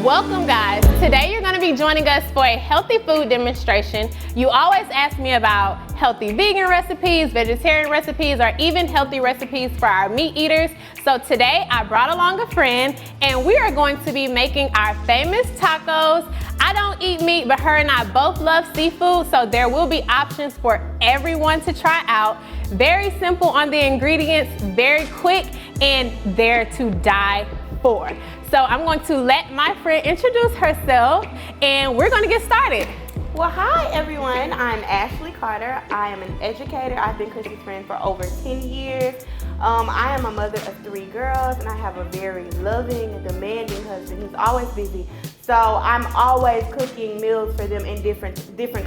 Welcome guys. Today you're going to be joining us for a healthy food demonstration. You always ask me about healthy vegan recipes, vegetarian recipes, or even healthy recipes for our meat eaters. So today I brought along a friend and we are going to be making our famous tacos. I don't eat meat, but her and I both love seafood, so there will be options for everyone to try out. Very simple on the ingredients, very quick, and they're to die for. So I'm going to let my friend introduce herself and we're going to get started. Well, hi everyone, I'm Ashley Carter. I am an educator. I've been Chrissy's friend for over 10 years. I am a mother of 3 girls and I have a very loving and demanding husband. He's always busy. So I'm always cooking meals for them in different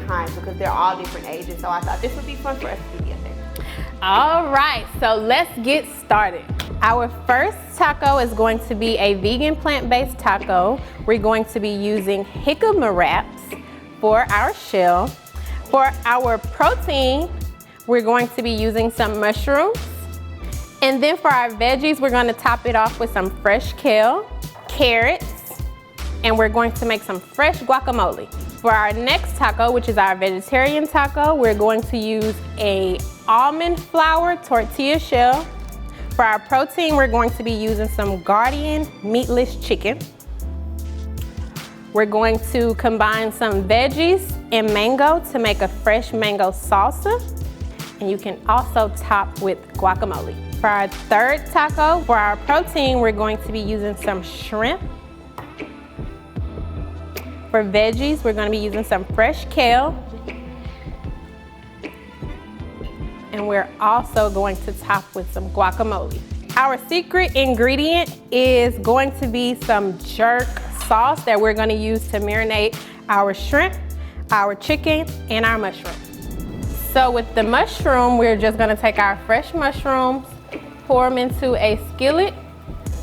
kinds because they're all different ages. So I thought this would be fun for us to do together. All right, so let's get started. Our first taco is going to be a vegan plant-based taco. We're going to be using Jicama Wraps for our shell. For our protein, we're going to be using some mushrooms. And then for our veggies, we're going to top it off with some fresh kale, carrots, and we're going to make some fresh guacamole. For our next taco, which is our vegetarian taco, we're going to use a almond flour tortilla shell. For our protein, we're going to be using some Gardein meatless chicken. We're going to combine some veggies and mango to make a fresh mango salsa. And you can also top with guacamole. For our third taco, for our protein, we're going to be using some shrimp. For veggies, we're going to be using some fresh kale. And we're also going to top with some guacamole. Our secret ingredient is going to be some jerk sauce that we're going to use to marinate our shrimp, our chicken, and our mushroom. So with the mushroom, we're just going to take our fresh mushrooms, pour them into a skillet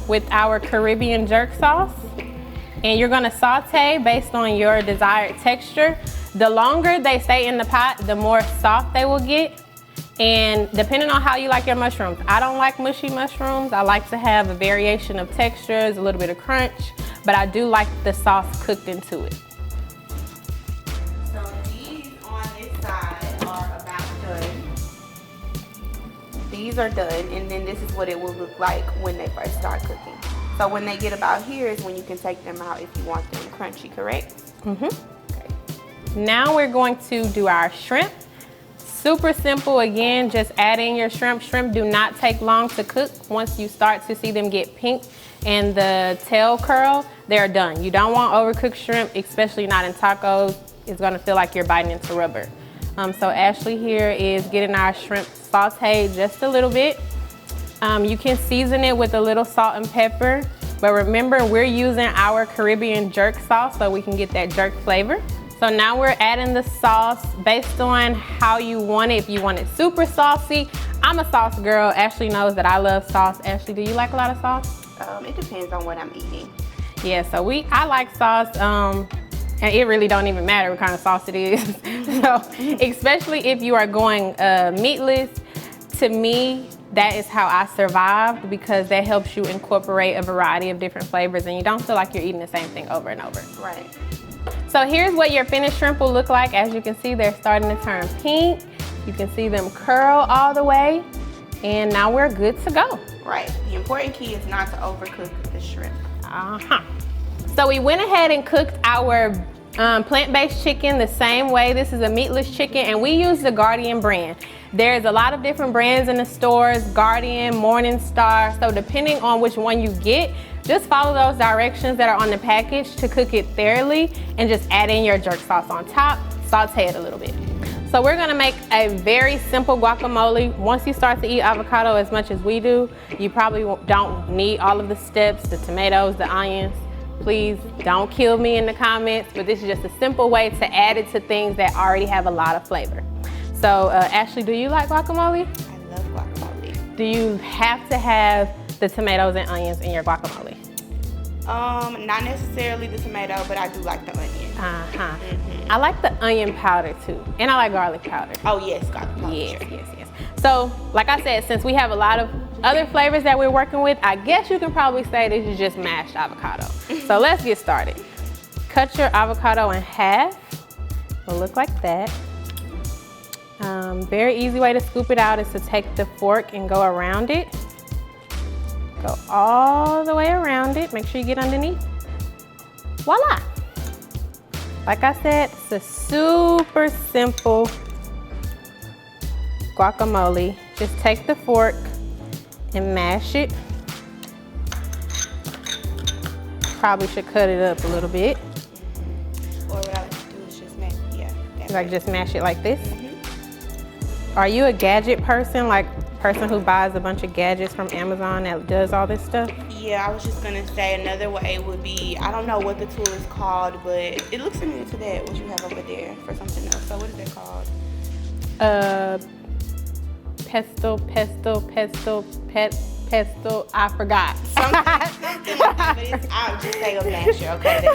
with our Caribbean jerk sauce. And you're going to saute based on your desired texture. The longer they stay in the pot, the more soft they will get. And depending on how you like your mushrooms, I don't like mushy mushrooms. I like to have a variation of textures, a little bit of crunch, but I do like the sauce cooked into it. So these on this side are about done. These are done, and then this is what it will look like when they first start cooking. So when they get about here is when you can take them out if you want them crunchy, correct? Mm-hmm. Okay. Now we're going to do our shrimp. Super simple, again, just add in your shrimp. Shrimp do not take long to cook. Once you start to see them get pink and the tail curl, they're done. You don't want overcooked shrimp, especially not in tacos. It's gonna feel like you're biting into rubber. So Ashley here is getting our shrimp sauteed just a little bit. You can season it with a little salt and pepper, but remember we're using our Caribbean jerk sauce so we can get that jerk flavor. So now we're adding the sauce based on how you want it. If you want it super saucy, I'm a sauce girl. Ashley knows that I love sauce. Ashley, do you like a lot of sauce? It depends on what I'm eating. Yeah, so I like sauce, and it really don't even matter what kind of sauce it is. So, especially if you are going meatless, to me, that is how I survived because that helps you incorporate a variety of different flavors and you don't feel like you're eating the same thing over and over. Right. So here's what your finished shrimp will look like. As you can see, they're starting to turn pink. You can see them curl all the way. And now we're good to go. Right. The important key is not to overcook the shrimp. So we went ahead and cooked our plant-based chicken the same way. This is a meatless chicken and we use the Gardein brand. There's a lot of different brands in the stores, Gardein, Morningstar. So depending on which one you get, just follow those directions that are on the package to cook it thoroughly and just add in your jerk sauce on top, saute it a little bit. So we're gonna make a very simple guacamole. Once you start to eat avocado as much as we do, you probably don't need all of the steps, the tomatoes, the onions. Please don't kill me in the comments, but this is just a simple way to add it to things that already have a lot of flavor. So Ashley, do you like guacamole? I love guacamole. Do you have to have the tomatoes and onions in your guacamole? Not necessarily the tomato, but I do like the onion. I like the onion powder too, and I like garlic powder. Oh yes, garlic powder. Yes, sure. Yes. So, like I said, since we have a lot of other flavors that we're working with, I guess you can probably say this is just mashed avocado. So let's get started. Cut your avocado in half. It'll look like that. Very easy way to scoop it out is to take the fork and go around it. Go all the way around it. Make sure you get underneath. Voila! Like I said, it's a super simple guacamole. Just take the fork and mash it. Probably should cut it up a little bit. Or what I like to do is just mash, Just mash it like this. Are you a gadget person, like person who buys a bunch of gadgets from Amazon that does all this stuff? Yeah, I was just gonna say another way would be, I don't know what the tool is called, but it looks similar to that, what you have over there for something else. So what is that called? Pestle, I forgot. Something like that, but I'll just say a masher, okay?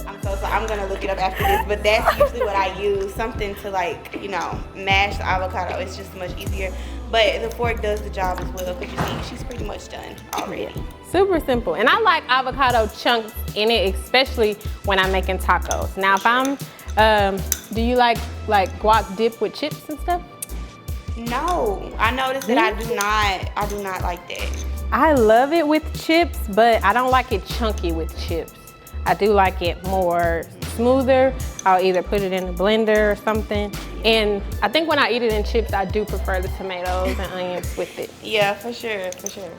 I'm so sorry, I'm gonna look it up after this, but that's usually what I use, something to like, you know, mash the avocado. It's just much easier, but the fork does the job as well, because you see, she's pretty much done already. Super simple, and I like avocado chunks in it, especially when I'm making tacos. Now, if I'm, do you like guac dip with chips and stuff? No, I noticed that I do not like that. I love it with chips, but I don't like it chunky with chips. I do like it more smoother. I'll either put it in a blender or something. And I think when I eat it in chips, I do prefer the tomatoes and onions with it. Yeah, for sure, for sure.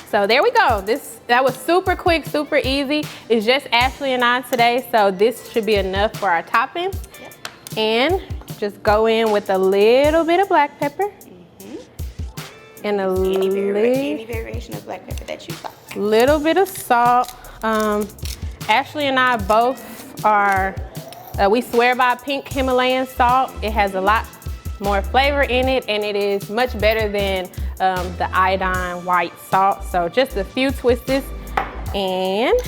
So there we go. That was super quick, super easy. It's just Ashley and I today, so this should be enough for our toppings. Yep. And just go in with a little bit of black pepper. And any variation of black pepper that you like. Little bit of salt. Ashley and I both are, we swear by pink Himalayan salt. It has a lot more flavor in it, and it is much better than the iodine white salt. So just a few twists, and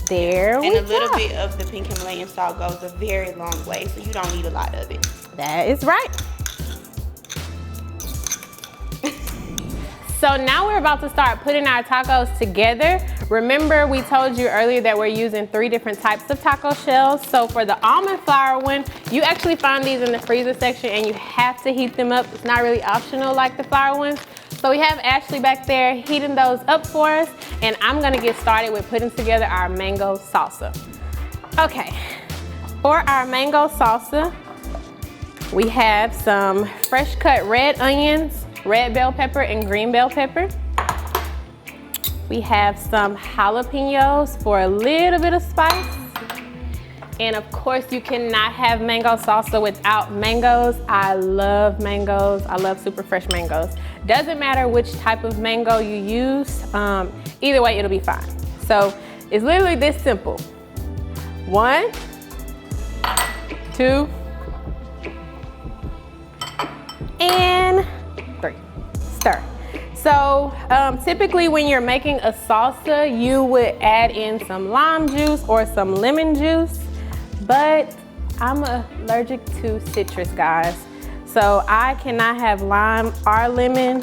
there we go. And a little bit of the pink Himalayan salt goes a very long way, so you don't need a lot of it. That is right. So now we're about to start putting our tacos together. Remember, we told you earlier that we're using 3 different types of taco shells. So for the almond flour one, you actually find these in the freezer section and you have to heat them up. It's not really optional like the flour ones. So we have Ashley back there heating those up for us, and I'm gonna get started with putting together our mango salsa. Okay, for our mango salsa, we have some fresh cut red onions, red bell pepper, and green bell pepper. We have some jalapenos for a little bit of spice. And of course, you cannot have mango salsa without mangoes. I love mangoes. I love super fresh mangoes. Doesn't matter which type of mango you use. Either way, it'll be fine. So it's literally this simple. 1, 2, and 3. Stir. So typically when you're making a salsa, you would add in some lime juice or some lemon juice, but I'm allergic to citrus, guys. So I cannot have lime or lemon,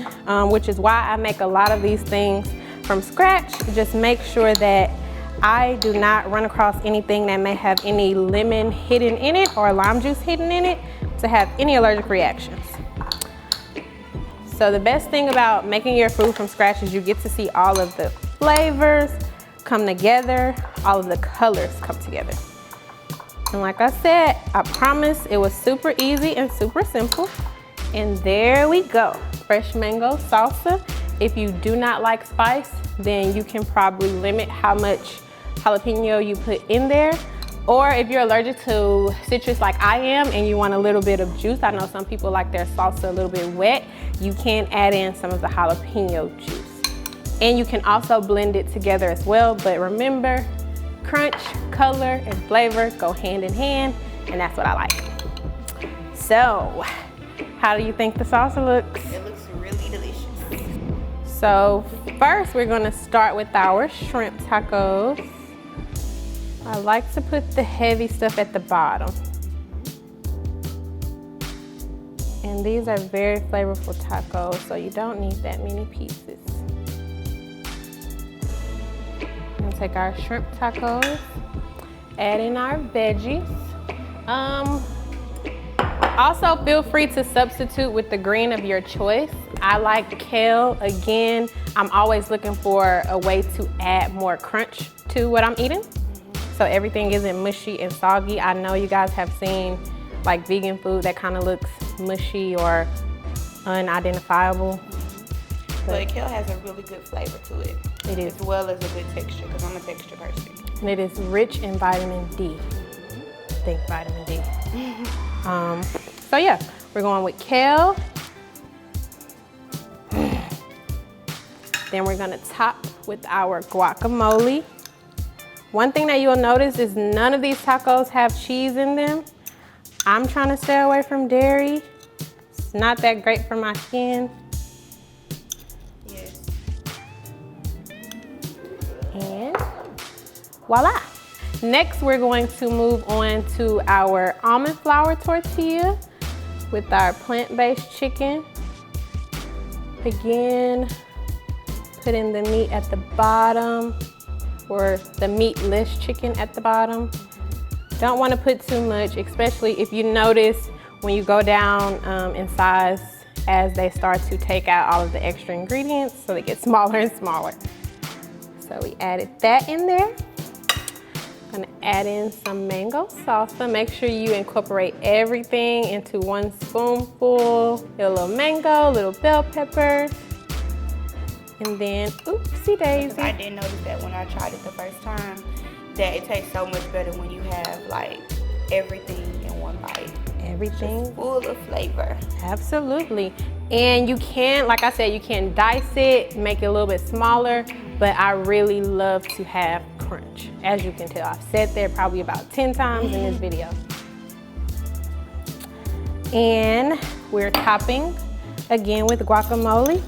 which is why I make a lot of these things from scratch. Just make sure that I do not run across anything that may have any lemon hidden in it or lime juice hidden in it to have any allergic reactions. So the best thing about making your food from scratch is you get to see all of the flavors come together, all of the colors come together. And like I said, I promise it was super easy and super simple. And there we go, fresh mango salsa. If you do not like spice, then you can probably limit how much jalapeno you put in there. Or if you're allergic to citrus like I am and you want a little bit of juice, I know some people like their salsa a little bit wet, you can add in some of the jalapeno juice. And you can also blend it together as well, but remember, crunch, color, and flavor go hand in hand, and that's what I like. So, how do you think the salsa looks? It looks really delicious. So first we're gonna start with our shrimp tacos. I like to put the heavy stuff at the bottom. And these are very flavorful tacos, so you don't need that many pieces. gonna take our shrimp tacos, add in our veggies. Also, feel free to substitute with the green of your choice. I like kale. Again, I'm always looking for a way to add more crunch to what I'm eating, so everything isn't mushy and soggy. I know you guys have seen like vegan food that kind of looks mushy or unidentifiable. But kale has a really good flavor to it. It is. As well as a good texture, because I'm a texture person. And it is rich in vitamin D. Think vitamin D. So yeah, we're going with kale. Then we're gonna top with our guacamole. One thing that you'll notice is none of these tacos have cheese in them. I'm trying to stay away from dairy. It's not that great for my skin. Yes. And voila. Next, we're going to move on to our almond flour tortilla with our plant-based chicken. Again, putting the meat at the bottom, or the meatless chicken at the bottom. Don't want to put too much, especially if you notice when you go down in size as they start to take out all of the extra ingredients, so they get smaller and smaller. So we added that in there. Gonna add in some mango salsa. Make sure you incorporate everything into one spoonful. A little mango, little bell pepper, and then oopsie daisy. I did notice that when I tried it the first time, that it tastes so much better when you have like everything in one bite. Everything just full of flavor. Absolutely. And you can, like I said, you can dice it, make it a little bit smaller, but I really love to have crunch. As you can tell, I've said that probably about 10 times in this video. And we're topping again with guacamole.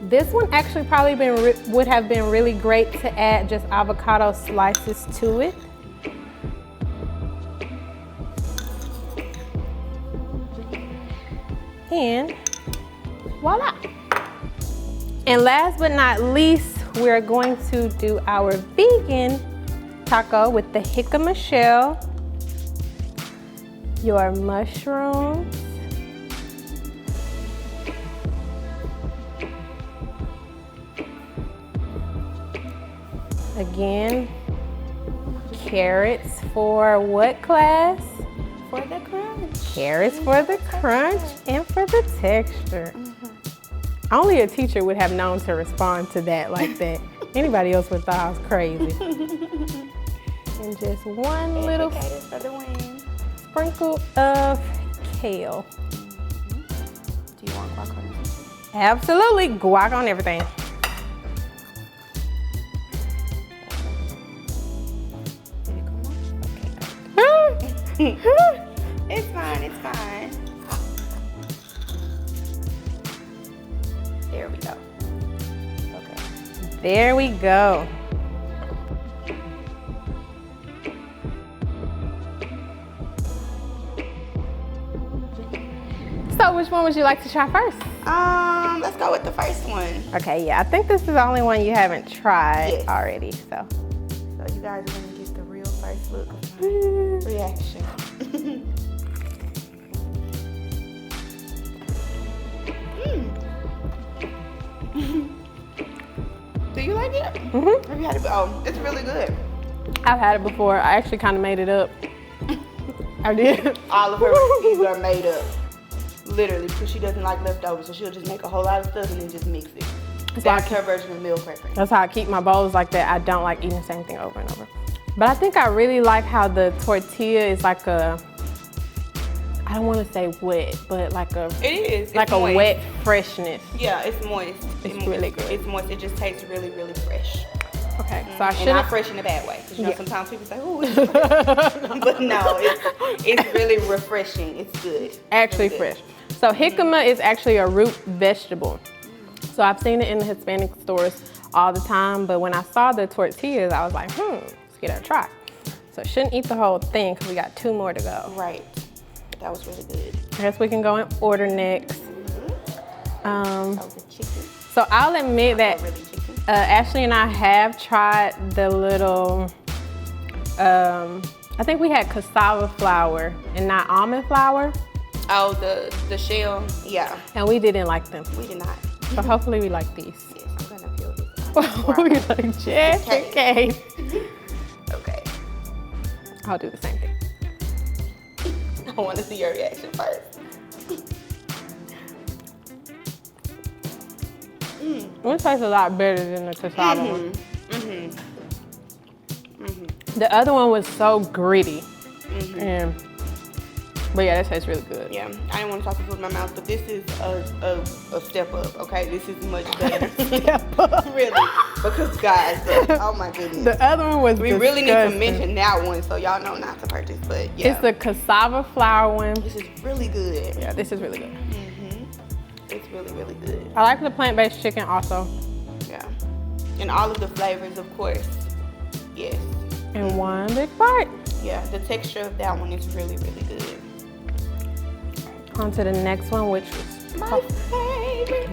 This one actually probably would have been really great to add just avocado slices to it. And voila. And last but not least, we're going to do our vegan taco with the jicama shell, your mushrooms, again, carrots for what class? For the crunch. Carrots for the crunch and for the texture. Only a teacher would have known to respond to that like that. Anybody else would have thought I was crazy. And just one little for the win. sprinkle of kale. Do you want guac on this? Absolutely, guac on everything. Did it come off? Okay. It's fine, it's fine. There we go. Okay. There we go. So which one would you like to try first? Let's go with the first one. Okay, yeah, I think this is the only one you haven't tried Yes. already, so. So you guys are gonna get the real first look of my reaction. Do you like it? Mm-hmm. Have you had it? Oh, it's really good. I've had it before. I actually kind of made it up. I did. All of her recipes are made up. Literally, because she doesn't like leftovers, so she'll just make a whole lot of stuff and then just mix it. That's her version of meal prepping. That's how I keep my bowls like that. I don't like eating the same thing over and over. But I think I really like how the tortilla is like a, I don't want to say wet, but like a, It is. like It's a moist. wet freshness. Yeah, it's moist. It's really good. It's moist. It just tastes really, really fresh. Okay, so I And shouldn't. not fresh in a bad way. Because you know Yeah. sometimes people say, "Oh, it's fresh." But no, it's really refreshing. It's good. Actually It's good. fresh. So jicama is actually a root vegetable. So I've seen it in the Hispanic stores all the time, but when I saw the tortillas, I was like, let's give it a try. So I shouldn't eat the whole thing because we got 2 more to go. Right. That was really good. I guess we can go in order next. That was a chicken. So I'll admit that Not really chicken. Ashley and I have tried the little, I think we had cassava flour and not almond flour. Oh, the shell, yeah. And we didn't like them. We did not. So hopefully we like these. Yes, I'm gonna peel this. We like, Jess, okay. Okay. I'll do the same thing. I want to see your reaction first. It tastes a lot better than the cassava one. The other one was so gritty. But yeah, that tastes really good. Yeah, I didn't want to talk to food in my mouth, but this is a step up, okay? This is much better. Step up. Really. Because guys, oh my goodness. The other one was We really need to mention that one so y'all know not to purchase, but yeah. It's the cassava flour one. This is really good. Yeah, this is really good. It's really, really good. I like the plant-based chicken also. Yeah. And all of the flavors, of course. Yes. And one big bite. Yeah, the texture of that one is really, really good. On to the next one, which was My favorite.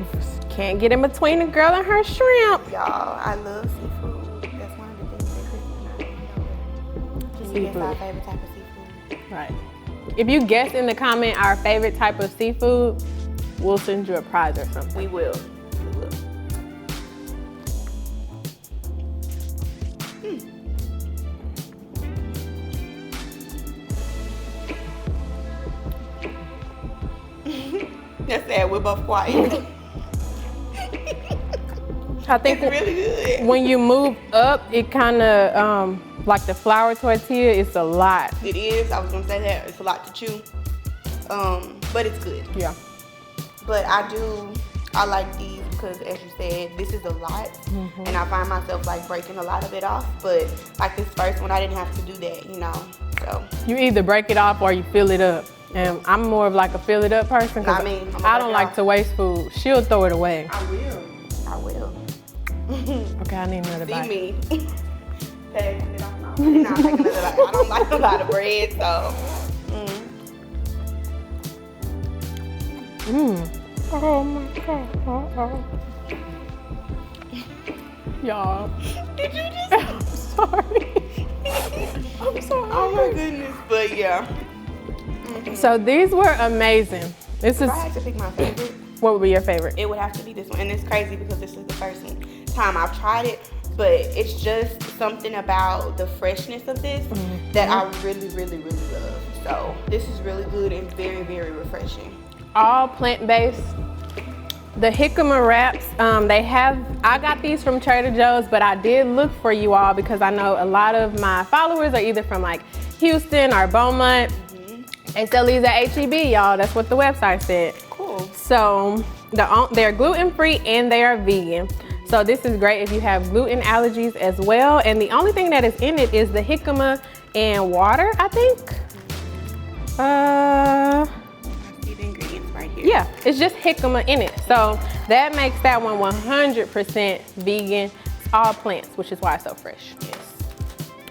Can't get in between the girl and her shrimp. Y'all, I love seafood. That's one of the things that Chris and I know. Can you guess our favorite type of seafood? Right. If you guess in the comment our favorite type of seafood, we'll send you a prize or something. We will. We will. That's sad. We're both quiet. I think It's really good. when you move up, it kind of, like the flour tortilla, it's a lot. It is. I was gonna say that it's a lot to chew, but it's good. Yeah. But I like these because, as you said, this is a lot, and I find myself like breaking a lot of it off. But like this first one, I didn't have to do that, you know. So You either break it off or you fill it up. And I'm more of like a fill it up person because I don't like to waste food. She'll throw it away. I will. I will. Okay, I need another bite. See me. Taking it off. No, not taking another bite. I don't like a lot of bread, so. Oh my God. Y'all. Did you just? I'm sorry. I'm sorry. Oh my goodness. But yeah. So these were amazing. This is, If I had to pick my favorite, what would be your favorite? it would have to be this one. And it's crazy because this is the first time I've tried it, but it's just something about the freshness of this that I really, really, really love. So this is really good and very, very refreshing. All plant-based. The Jicama Wraps, I got these from Trader Joe's, but I did look for you all because I know a lot of my followers are either from like Houston or Beaumont. They sell these at HEB, y'all. That's what the website said. Cool. So they're gluten-free and they are vegan. So this is great if you have gluten allergies as well. And the only thing that is in it is the jicama and water, I think. I see the ingredients right here. Yeah, it's just jicama in it. So that makes that one 100% vegan. It's all plants, which is why it's so fresh. Yes.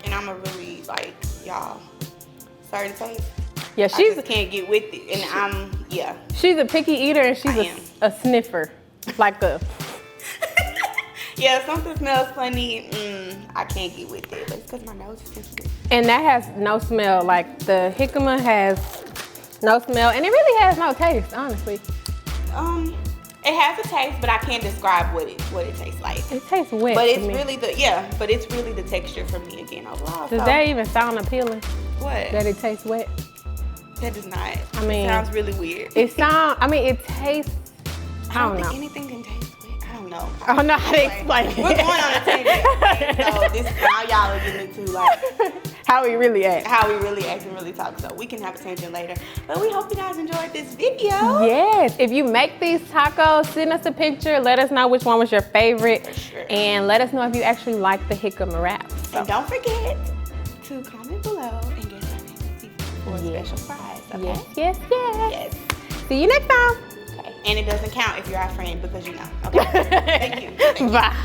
And I'm a really, like, y'all, certain taste. Yeah, I just can't get with it. And yeah. She's a picky eater and she's a sniffer. Like a... Yeah, something smells funny, I can't get with it. But it's because my nose is sensitive. And that has no smell. Like the jicama has no smell and it really has no taste, honestly. It has a taste, but I can't describe what it tastes like. It tastes wet. But to it's me. really but it's really the texture for me again overall. Does that even sound appealing? What? That it tastes wet? That does not. I mean, it sounds really weird. It tastes, I don't know. think anything can taste wet. I don't know. I don't know how to explain it. We're going on a tangent. So this now y'all are getting into like how we really act. how we really act and really talk. So we can have a tangent later. But we hope you guys enjoyed this video. Yes, if you make these tacos, send us a picture. Let us know which one was your favorite. For sure. And let us know if you actually like the Jicama Wraps. So. And don't forget to comment below and get our favorite seafood for a special prize. Okay? Yes. Yes. See you next time. Okay. And it doesn't count if you're our friend because you know. Okay. Thank you. Bye.